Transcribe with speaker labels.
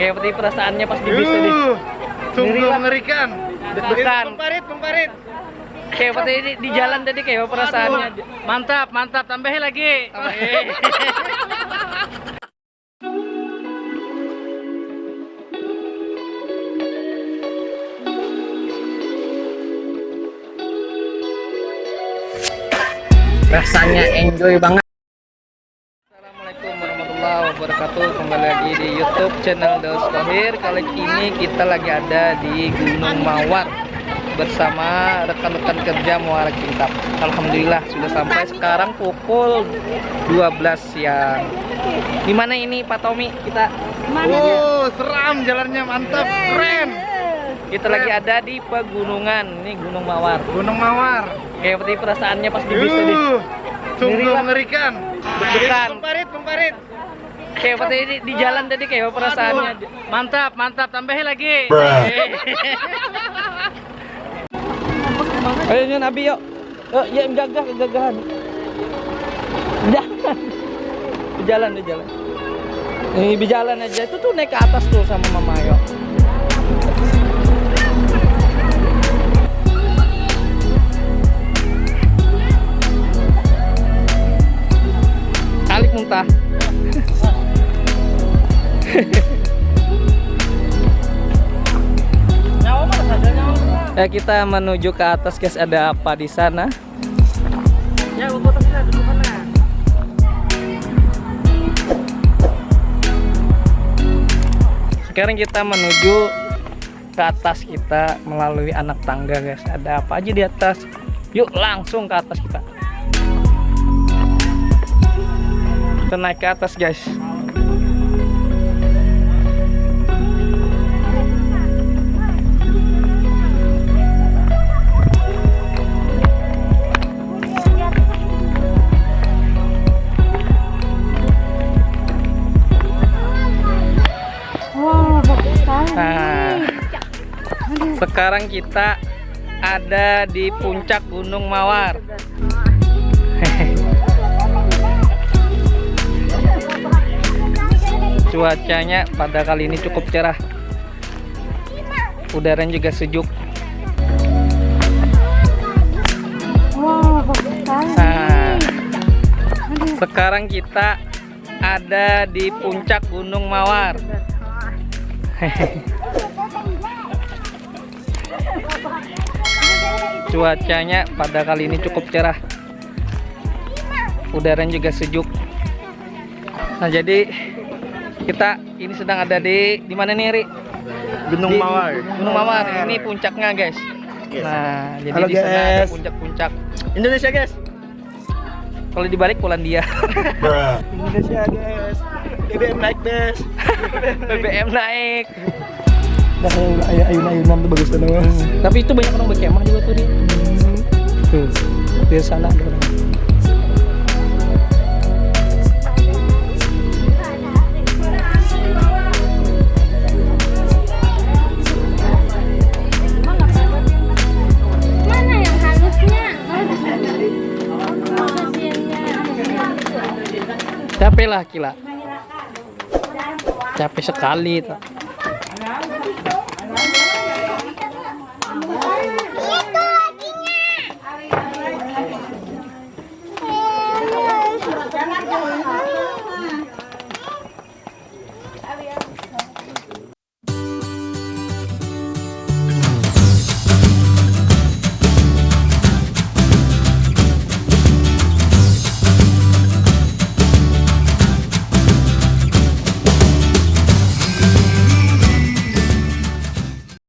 Speaker 1: Kayak seperti perasaannya pas di bis tadi.
Speaker 2: Sungguh mengerikan.
Speaker 1: Deg-degan.
Speaker 2: Tumparit.
Speaker 1: Kayak seperti di jalan tadi kayak perasaannya. Mantap, tambahin lagi. Rasanya enjoy banget. Assalamualaikum warahmatullahi wabarakatuh. Kembali lagi di YouTube channel Daus Thohir. Kali ini kita lagi ada di Gunung Mawar bersama rekan-rekan kerja Muara Kintab. Alhamdulillah sudah sampai sekarang pukul 12 siang. Di mana ini Pak Tommy? Kita
Speaker 2: Seram jalannya, mantap, keren.
Speaker 1: kita lagi ada di pegunungan. Ini Gunung Mawar.
Speaker 2: Gunung Mawar.
Speaker 1: Kayak seperti perasaannya pas di bis tadi.
Speaker 2: Sungguh mengerikan.
Speaker 1: Deg-degan.
Speaker 2: Tumparit.
Speaker 1: Kayak seperti di jalan tadi kayak perasaannya. Mantap, tambahin lagi. Ayo nyon Abi yuk. Ya gagah kegagahan. Jalan. Ini berjalan aja. Itu tuh naik ke atas tuh sama Mama yuk. Alik muntah. Ya, kita menuju ke atas guys. Ada apa di sana? Ya, sekarang kita menuju ke atas, kita melalui anak tangga guys. Ada apa aja di atas? Yuk langsung ke atas kita. Kita naik ke atas guys. Nah, sekarang kita ada di puncak Gunung Mawar. Cuacanya pada kali ini cukup cerah. Udaranya juga sejuk. Nah, sekarang kita ada di puncak Gunung Mawar. Cuacanya pada kali ini cukup cerah. Udaranya juga sejuk. Nah, jadi kita ini sedang ada di mana nih, Ri?
Speaker 2: Gunung Mawar.
Speaker 1: Gunung Mawar. Ini puncaknya, guys. Nah, jadi
Speaker 2: halo,
Speaker 1: di sana ada
Speaker 2: guys.
Speaker 1: puncak-puncak
Speaker 2: Indonesia guys.
Speaker 1: Kalau dibalik Polandia.
Speaker 2: Indonesia guys. BBM naik guys.
Speaker 1: BBM naik.
Speaker 2: Ayun-ayunan tuh bagus banget.
Speaker 1: Tapi itu banyak orang berkemah juga tuh, Ri. Tuh, di sana ada orang. Capek lah, gila. Capek sekali tuh.